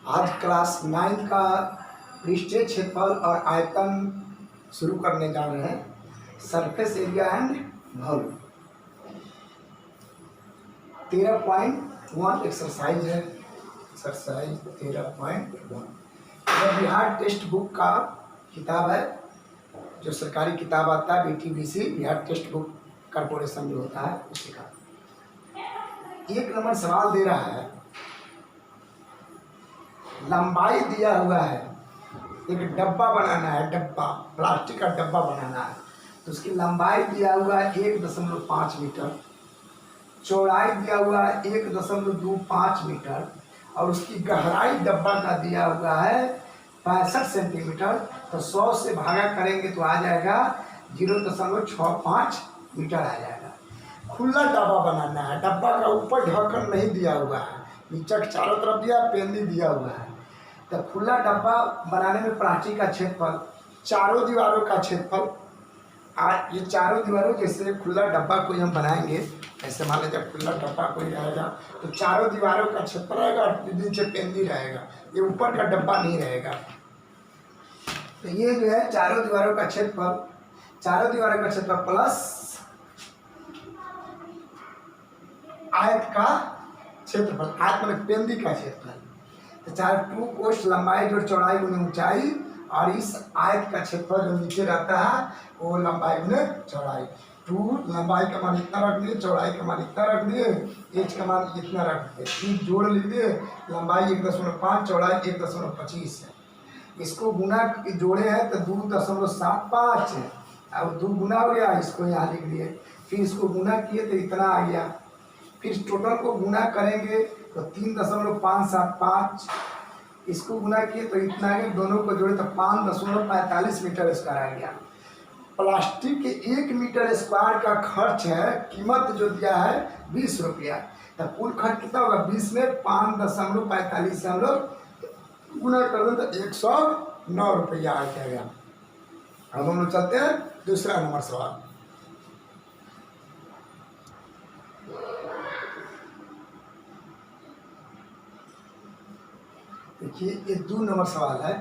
आज क्लास 9 का पृष्ठीय क्षेत्रफल और आयतन शुरू करने जा रहे हैं। Surface area and volume 13.1 exercise है। एक्सरसाइज 13.1 यह बिहार टेक्स्ट बुक का किताब है, जो सरकारी किताब आता है BTBC Bihar text book corporation जो होता है उसी का। 1 नंबर सवाल दे रहा है, लंबाई दिया हुआ है, एक डब्बा बनाना है, डब्बा प्लास्टिक का डब्बा बनाना है, तो उसकी लंबाई दिया हुआ है 1.5 मीटर, चौड़ाई दिया हुआ है 1.25 मीटर और उसकी गहराई डब्बा का दिया हुआ है 65 सेंटीमीटर। तो 100 से भागा करेंगे तो आ जाएगा 0.65 मीटर आ जाएगा। खुला डब्बा बनाना है, डब्बा का ऊपर ढक्कन नहीं दिया हुआ है, नीचे चारों तरफ दिया पेंदी दिया हुआ है। तो खुला डब्बा बनाने में प्लास्टिक का क्षेत्रफल, चारों दीवारों का क्षेत्रफल, ये चारों दीवारों जैसे खुला डब्बा कोई हम बनाएंगे, ऐसे मान लीजिए खुला डब्बा कोई रहेगा तो चारों दीवारों का क्षेत्रफल रहेगा और नीचे पेंदी रहेगा, ये ऊपर का डब्बा नहीं रहेगा। तो ये जो है चारों दीवारों का क्षेत्रफल, चारों दीवारों का क्षेत्रफल प्लस आयत का क्षेत्रफल, आयत मतलब पेंदी का क्षेत्रफल। तो चाहे 2 कोष लंबाई जो चौड़ाई गुने ऊंचाई और इस आयत का क्षेत्रफल जो नीचे रहता है वो लंबाई गुने चौड़ाई। 2 लंबाई का मान इतना रख दिए, चौड़ाई का मान इतना रख दिए, एच का मान इतना रख दिए, 3 जोड़ लिख दिए, लंबाई 1.5 चौड़ाई 1.25 है। इसको गुना जोड़े हैं तो 2.75 है, अब 2 गुना हो गया, इसको यहाँ लिख दिए, फिर इसको गुना किए तो इतना आ गया, फिर टोटल को गुना करेंगे तो 3.575, इसको गुना किए तो इतना है, दोनों को जोड़े तो 5.45 मीटर स्क्वायर आ गया। प्लास्टिक के 1 मीटर स्क्वायर का खर्च है, कीमत जो दिया है 20 रुपया, तो कुल खर्च कितना होगा 20 में 5.45 से हम लोग गुना कर दें तो 109 रुपया आ जाएगा। अब हम लोग चलते हैं दूसरा नंबर सवाल। देखिए ये 2 नंबर सवाल है।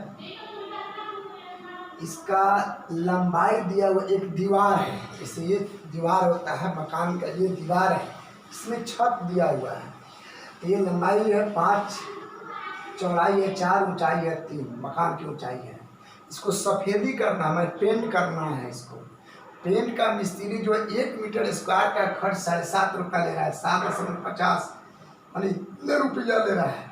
इसका लंबाई दिया हुआ एक दीवार है, जैसे ये दीवार होता है मकान का, ये दीवार है, इसमें छत दिया हुआ है। तो ये लंबाई है 5, चौड़ाई है 4, ऊंचाई है 3, मकान की ऊंचाई है। इसको सफ़ेदी करना है, पेंट करना है। इसको पेंट का मिस्त्री जो है 1 मीटर स्क्वायर का खर्च 7.5 रुपया ले रहा है, 7.50 यानी इतने रुपया ले रहा है।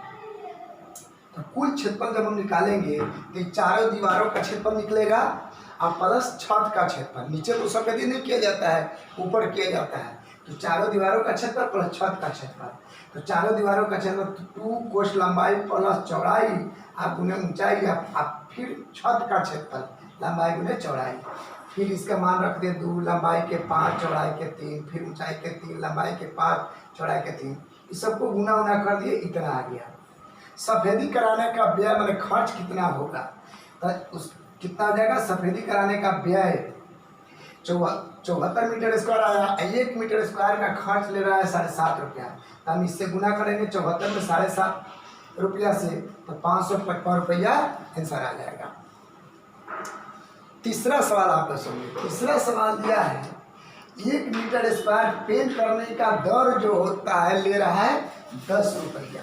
तो कुल क्षेत्रफल जब हम निकालेंगे तो चारों दीवारों का क्षेत्रफल निकलेगा और प्लस छत का क्षेत्रफल, नीचे तो सफेदी नहीं किया जाता है, ऊपर किया जाता है। तो चारों दीवारों का क्षेत्रफल प्लस छत का क्षेत्रफल, तो चारों दीवारों का क्षेत्रफल 2 कोष लंबाई प्लस चौड़ाई आप गुने ऊंचाई, आप फिर छत का क्षेत्रफल लंबाई गुने चौड़ाई, फिर इसका मान रख दें 2, लंबाई के 5, चौड़ाई के 3, फिर ऊंचाई के 3, लंबाई के 5, चौड़ाई के 3, इस सबको गुना उना कर दिए, इतना आ गया। सफ़ेदी कराने का व्यय मैंने खर्च कितना होगा, तो उस कितना आ जाएगा सफ़ेदी कराने का व्यय 74 मीटर स्क्वायर आया। 1 मीटर स्क्वायर का खर्च ले रहा है 7.5 रुपया, तो हम इससे गुना करेंगे 74 में 7.5 रुपया से, तो 555 रुपया आंसर आ जाएगा। तीसरा सवाल आप सुनिए। तीसरा सवाल दिया है 1 मीटर स्क्वायर पेंट करने का दर जो होता है ले रहा है 10 रुपया।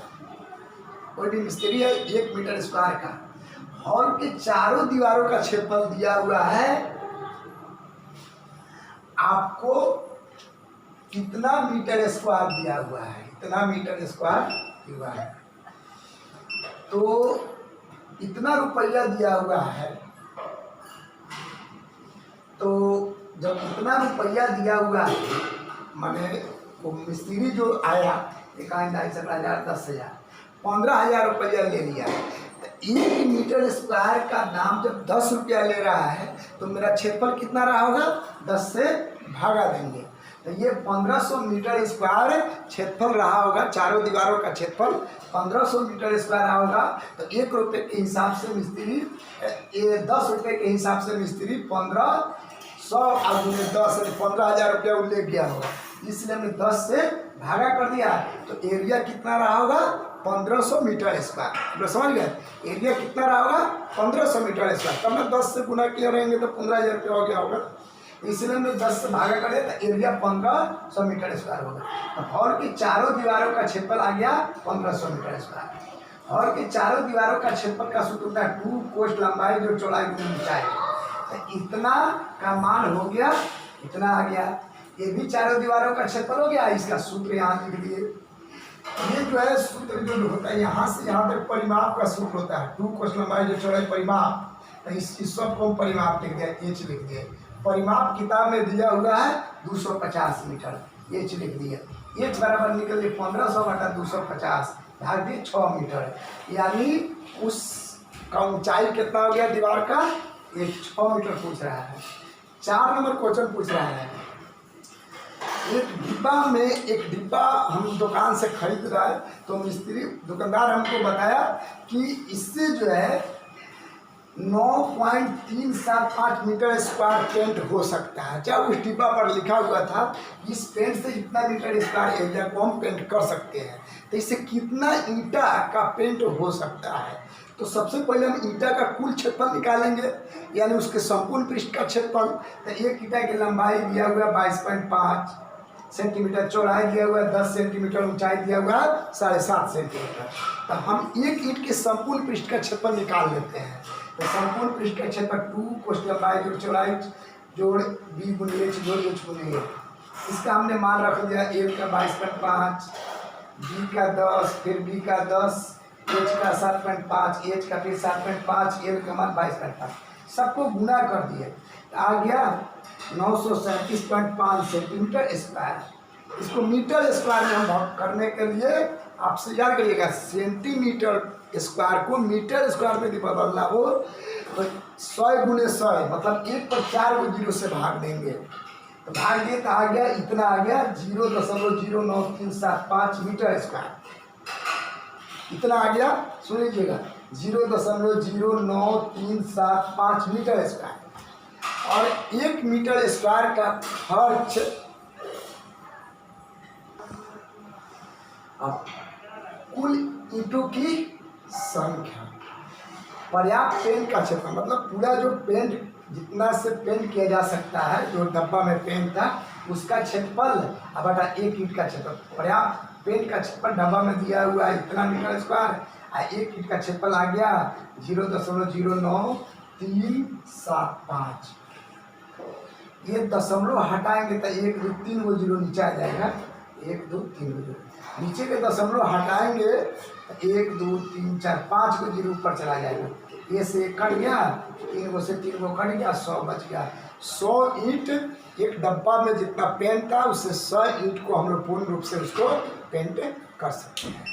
कोई भी मिस्त्री है 1 मीटर स्क्वायर का, हॉल के चारों दीवारों का क्षेत्रफल दिया हुआ है, आपको कितना मीटर स्क्वायर दिया हुआ है, इतना मीटर स्क्वायर दिया है, तो इतना रुपया दिया हुआ है। तो जब इतना रुपया दिया हुआ है, माने वो मिस्त्री जो आया 1,50,000 10,000 15,000 रुपया ले लिया। तो 1 मीटर स्क्वायर का दाम जब 10 रुपया ले रहा है तो मेरा क्षेत्रफल कितना रहा होगा, 10 से भागा देंगे, तो ये 1500 मीटर स्क्वायर क्षेत्रफल रहा होगा। चारों दीवारों का क्षेत्रफल 1500 मीटर स्क्वायर रहा होगा। तो 1 रुपये के हिसाब से मिस्त्री, ये 10 रुपये के हिसाब से मिस्त्री 1500 और 10 15,000 रुपया वो ले गया होगा, इसलिए हमने 10 से भागा कर दिया। तो एरिया कितना रहा होगा 1500 मीटर स्क्वायर। आप समझ गए, एरिया कितना रहा होगा 1500 मीटर स्क्वायर। तब मैं 10 से गुना किए रहेंगे तो 15,000 रुपये हो गया होगा, इसलिए हमने 10 से भागा करें तो एरिया 1500 मीटर स्क्वायर होगा। तो हॉल की चारों दीवारों का क्षेत्रफल आ गया 1500 मीटर स्क्वायर। हॉल की चारों दीवारों का क्षेत्रफल का सूत्र होता है 2 कोस लंबाई जो चौड़ाई गुना ऊंचाई। तो इतना का मान हो गया, इतना आ गया। ये भी चारों दीवारों का क्षेत्रफल हो गया, इसका सूत्र यहाँ लिख दिए। ये जो है सूत्र जो होता है यहाँ से यहाँ तक परिमाप का सूत्र होता है 2 कोस लंबाई जो चौड़ाई परिमाप। तो इस सब को परिमाप लिख दिया, एच लिख दिए। परिमाप किताब में दिया हुआ है 250 मीटर, एच लिख दिया। एच बराबर निकल गया 1500 बटा 250 भाग दिए 6 मीटर, यानी उस का ऊंचाई कितना हो गया दीवार का, ये 6 मीटर पूछ रहा है। 4 नंबर क्वेश्चन पूछ रहा है, एक डिब्बा हम दुकान से खरीद रहा है, तो मिस्त्री दुकानदार हमको बताया कि इससे जो है 9.375 मीटर स्क्वायर पेंट हो सकता है। जब उस डिब्बा पर लिखा हुआ था इस पेंट से इतना मीटर स्क्वायर एरिया को हम पेंट कर सकते हैं, तो इससे कितना ईंटा का पेंट हो सकता है। तो सबसे पहले हम ईंटा का कुल क्षेत्रफल निकालेंगे, यानी उसके संपूर्ण पृष्ठ का क्षेत्रफल। तो एक ईंटा की लंबाई दिया हुआ 22.5 सेंटीमीटर, चौड़ाई दिया हुआ 10 सेंटीमीटर, ऊंचाई दिया हुआ 7.5 सेंटीमीटर। तो हम एक ईंट के संपूर्ण पृष्ठ का क्षेत्रफल निकाल लेते हैं। तो संपूर्ण पृष्ठ का क्षेत्रफल 2 कोस लंबाई जोड़ चौड़ाई जोड़ बी गुणे एच जोड़ एच गुणे ए। इसका हमने मान रख दिया ए का 22.5, बी का 10, फिर बी का 10, एच का 7.5, एच का फिर 7.5, एल का मान 22.5। सबको गुना कर दिए, आ गया 937.5 सेंटीमीटर स्क्वायर। इसको मीटर स्क्वायर में हम भाग करने के लिए आपसे याद करिएगा, सेंटीमीटर स्क्वायर को मीटर स्क्वायर में यदि बदलना हो तो 100 गुने 100 मतलब 1 पर 4 को 0 से भाग देंगे। तो भाग दिए तो आ गया, इतना आ गया 0.09375 मीटर स्क्वायर, इतना आ गया। सुन लीजिएगा 0.09375 मीटर स्क्वायर। और 1 मीटर स्क्वायर का खर्च कुल ईंटों की संख्या, पर्याप्त पेंट का क्षेत्र मतलब पूरा जो पेंट जितना से पेंट किया जा सकता है, जो डब्बा में पेंट था उसका क्षेत्रफल बटा 1 ईंट का क्षेत्रफल। पर्याप्त पेंट का क्षेत्रफल डब्बा में दिया हुआ है इतना मीटर स्क्वायर, 1 ईंट का क्षेत्रफल आ गया 0.09375। ये दशमलव हटाएंगे तो 1 2 3 वो 0 नीचे आ जाएगा, 1 2 3 वो 0 नीचे के दशमलव हटाएंगे तो 1 2 3 4 5 को 0 ऊपर चला जाएगा। ये से 1 कट गया, 3 को से 3 को कट गया, 100 बच गया। 100 ईंट एक डब्बा में जितना पेंट था उससे 100 ईंट को हम लोग पूर्ण रूप से उसको पेंट कर सकते हैं।